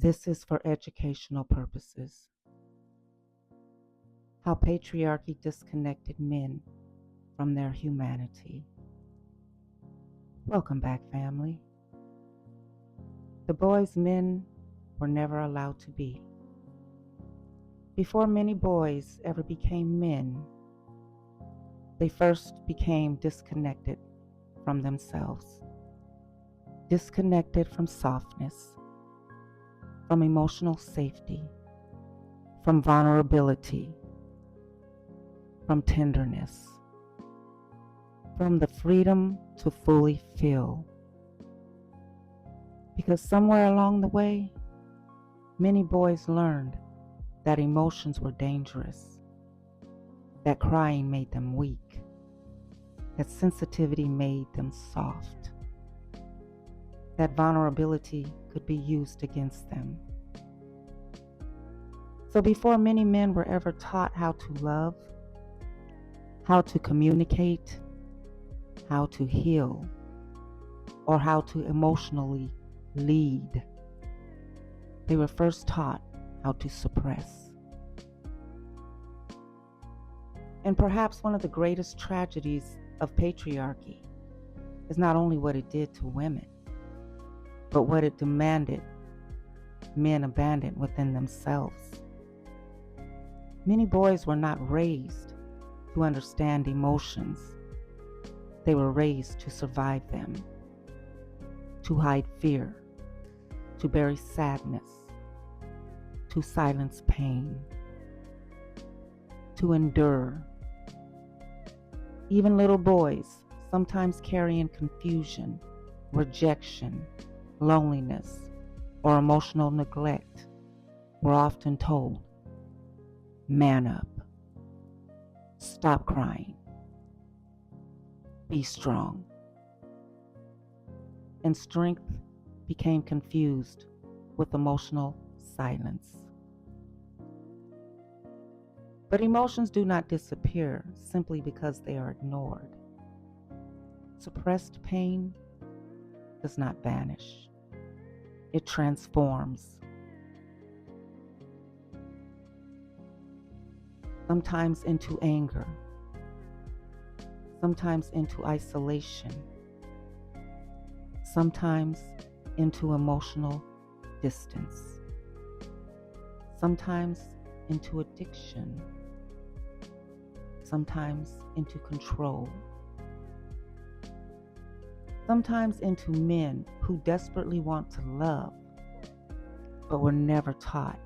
This is for educational purposes. How patriarchy disconnected men from their humanity. Welcome back, family. The boys men were never allowed to be. Before many boys ever became men, they first became disconnected from themselves, disconnected from softness, from emotional safety, from vulnerability, from tenderness, from the freedom to fully feel. Because somewhere along the way, many boys learned that emotions were dangerous, that crying made them weak, that sensitivity made them soft, that vulnerability could be used against them. So before many men were ever taught how to love, how to communicate, how to heal, or how to emotionally lead, they were first taught how to suppress. And perhaps one of the greatest tragedies of patriarchy is not only what it did to women, but what it demanded men abandon within themselves. Many boys were not raised to understand emotions. They were raised to survive them, to hide fear, to bury sadness, to silence pain, to endure. Even little boys, sometimes carrying confusion, rejection, loneliness, or emotional neglect, were often told, "Man up, stop crying, be strong." And strength became confused with emotional silence. But emotions do not disappear simply because they are ignored. Suppressed pain does not vanish. It transforms. Sometimes into anger, sometimes into isolation, sometimes into emotional distance, sometimes into addiction, sometimes into control, sometimes into men who desperately want to love, but were never taught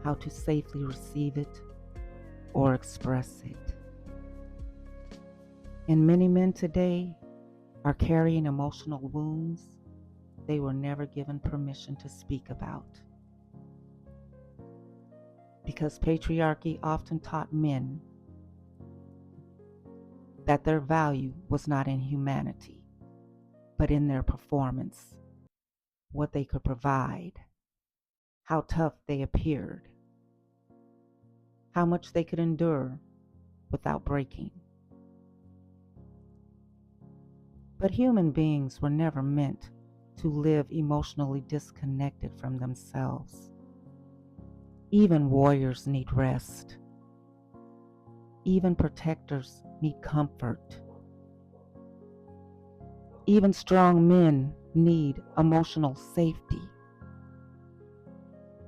how to safely receive it or express it. And many men today are carrying emotional wounds they were never given permission to speak about. Because patriarchy often taught men that their value was not in humanity, but in their performance, what they could provide, how tough they appeared, how much they could endure without breaking. But human beings were never meant to live emotionally disconnected from themselves. Even warriors need rest. Even protectors need comfort. Even strong men need emotional safety.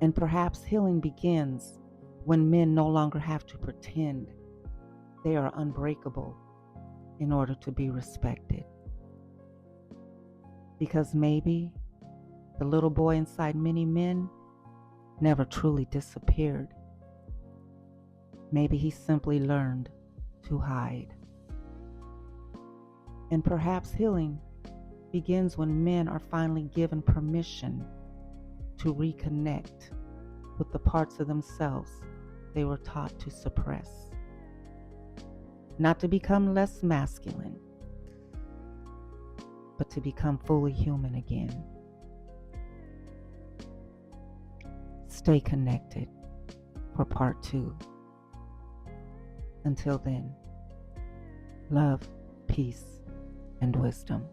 And perhaps healing begins when men no longer have to pretend they are unbreakable in order to be respected. Because maybe the little boy inside many men never truly disappeared. Maybe he simply learned to hide. And perhaps healing begins when men are finally given permission to reconnect with the parts of themselves they were taught to suppress. Not to become less masculine, but to become fully human again. Stay connected for part 2. Until then, love, peace, and wisdom.